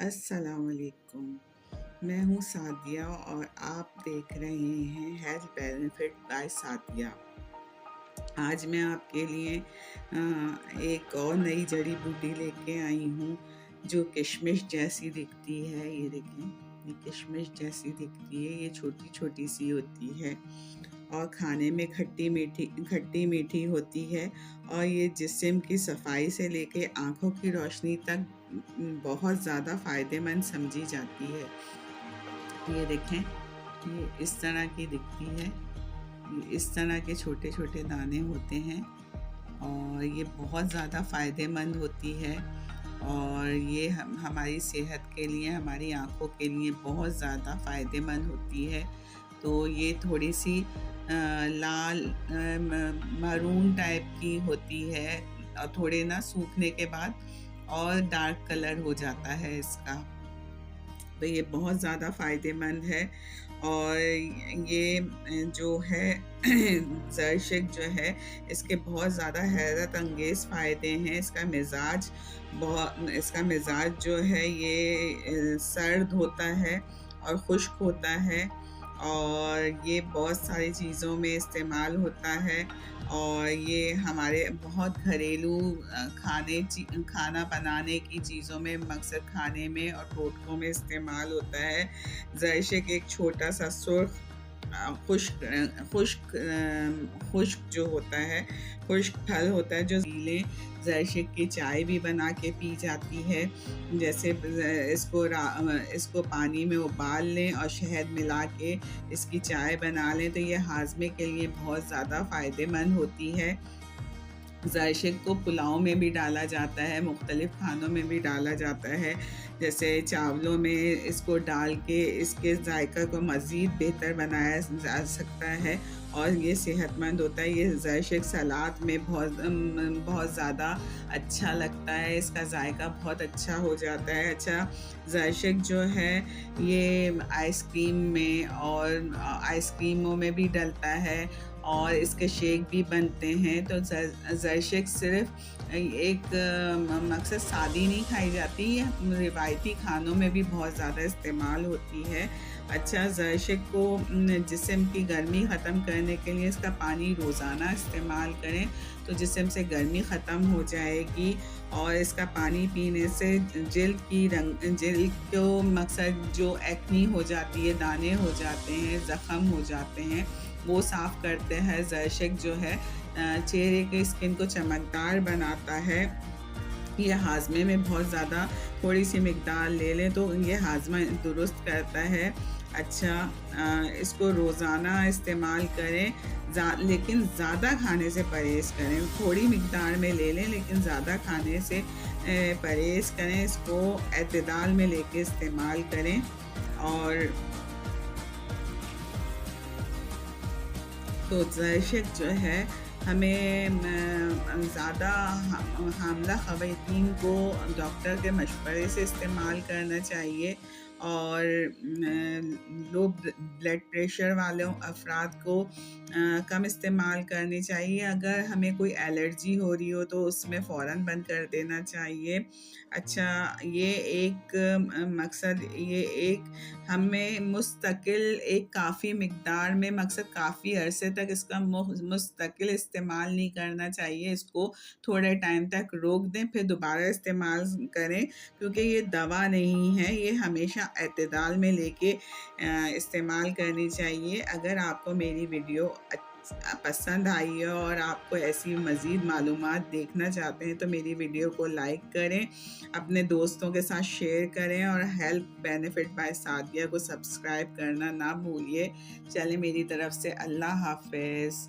السلام علیکم، میں ہوں سعدیہ اور آپ دیکھ رہے ہیں ہیلتھ بینیفٹ بائی سعدیہ۔ آج میں آپ کے لیے ایک اور نئی جڑی بوٹی لے کے آئی ہوں جو کشمش جیسی دکھتی ہے۔ یہ دیکھیں، یہ کشمش جیسی دکھتی ہے، یہ چھوٹی چھوٹی سی ہوتی ہے اور کھانے میں کھٹی میٹھی ہوتی ہے، اور یہ جسم کی صفائی سے لے کے آنکھوں کی روشنی تک بہت زیادہ فائدے مند سمجھی جاتی ہے۔ یہ دیکھیں، یہ اس طرح کی دکھتی ہے، اس طرح کے چھوٹے چھوٹے دانے ہوتے ہیں اور یہ بہت زیادہ فائدے مند ہوتی ہے، اور یہ ہماری صحت کے لیے، ہماری آنکھوں کے لیے بہت زیادہ فائدے مند ہوتی ہے۔ تو یہ تھوڑی سی لال مرون ٹائپ کی ہوتی ہے، اور تھوڑے نا سوکھنے کے بعد اور ڈارک کلر ہو جاتا ہے اس کا۔ تو یہ بہت زیادہ فائدے مند ہے، اور یہ جو ہے زرشک جو ہے، اس کے بہت زیادہ حیرت انگیز فائدے ہیں۔ اس کا مزاج جو ہے یہ سرد ہوتا ہے اور خشک ہوتا ہے، اور یہ بہت ساری چیزوں میں استعمال ہوتا ہے، اور یہ ہمارے بہت گھریلو کھانا بنانے کی چیزوں میں، مقصد کھانے میں اور ٹوٹکوں میں استعمال ہوتا ہے۔ زرشک ایک چھوٹا سا سرخ خشک جو ہوتا ہے، خشک پھل ہوتا ہے، جو گیلے زرشک کی چائے بھی بنا کے پی جاتی ہے۔ جیسے اس کو پانی میں ابال لیں اور شہد ملا کے اس کی چائے بنا لیں تو یہ ہاضمے کے لیے بہت زیادہ فائدے مند ہوتی ہے۔ زرشک کو پلاؤ میں بھی ڈالا جاتا ہے، مختلف کھانوں میں بھی ڈالا جاتا ہے، جیسے چاولوں میں اس کو ڈال کے اس کے ذائقہ کو مزید بہتر بنایا جا سکتا ہے، اور یہ صحت مند ہوتا ہے۔ یہ زرشک سلاد میں بہت زیادہ اچھا لگتا ہے، اس کا ذائقہ بہت اچھا ہو جاتا ہے۔ اچھا، زرشک جو ہے یہ آئس کریم میں اور آئس کریموں میں بھی ڈلتا ہے، اور اس کے شیک بھی بنتے ہیں۔ تو زرشک صرف ایک مقصد سادی نہیں کھائی جاتی، یہ روایتی کھانوں میں بھی بہت زیادہ استعمال ہوتی ہے۔ اچھا، زرشک کو جسم کی گرمی ختم کرنے کے لیے اس کا پانی روزانہ استعمال کریں تو جسم سے گرمی ختم ہو جائے گی، اور اس کا پانی پینے سے جلد کو مقصد جو ایکنی ہو جاتی ہے، دانے ہو جاتے ہیں، زخم ہو جاتے ہیں، وہ صاف کرتے ہیں۔ زرشک جو ہے چہرے کے اسکن کو چمکدار بناتا ہے۔ یہ ہاضمے میں بہت زیادہ، تھوڑی سی مقدار لے لیں تو یہ ہاضمہ درست کرتا ہے۔ اچھا، اس کو روزانہ استعمال کریں، لیکن زیادہ کھانے سے پرہیز کریں۔ تھوڑی مقدار میں لے لیں لیکن زیادہ کھانے سے پرہیز کریں، اس کو اعتدال میں لے کے استعمال کریں۔ اور تو زرشک جو ہے ہمیں زیادہ حاملہ خواتین کو ڈاکٹر کے مشورے سے استعمال کرنا چاہیے، اور لو بلڈ پریشر والوں افراد کو کم استعمال کرنی چاہیے۔ اگر ہمیں کوئی الرجی ہو رہی ہو تو اس میں فوراً بند کر دینا چاہیے۔ اچھا، یہ ایک مقصد، یہ ایک ہمیں مستقل ایک کافی مقدار میں، مقصد کافی عرصے تک اس کا مستقل استعمال نہیں کرنا چاہیے، اس کو تھوڑے ٹائم تک روک دیں پھر دوبارہ استعمال کریں، کیونکہ یہ دوا نہیں ہے، یہ ہمیشہ اعتدال میں لے کے استعمال کرنی چاہیے۔ اگر آپ کو میری ویڈیو پسند آئی ہے اور آپ کو ایسی مزید معلومات دیکھنا چاہتے ہیں تو میری ویڈیو کو لائک کریں، اپنے دوستوں کے ساتھ شیئر کریں، اور ہیلتھ بینیفٹ بائی سعدیہ کو سبسکرائب کرنا نہ بھولیے۔ چلیں، میری طرف سے اللہ حافظ۔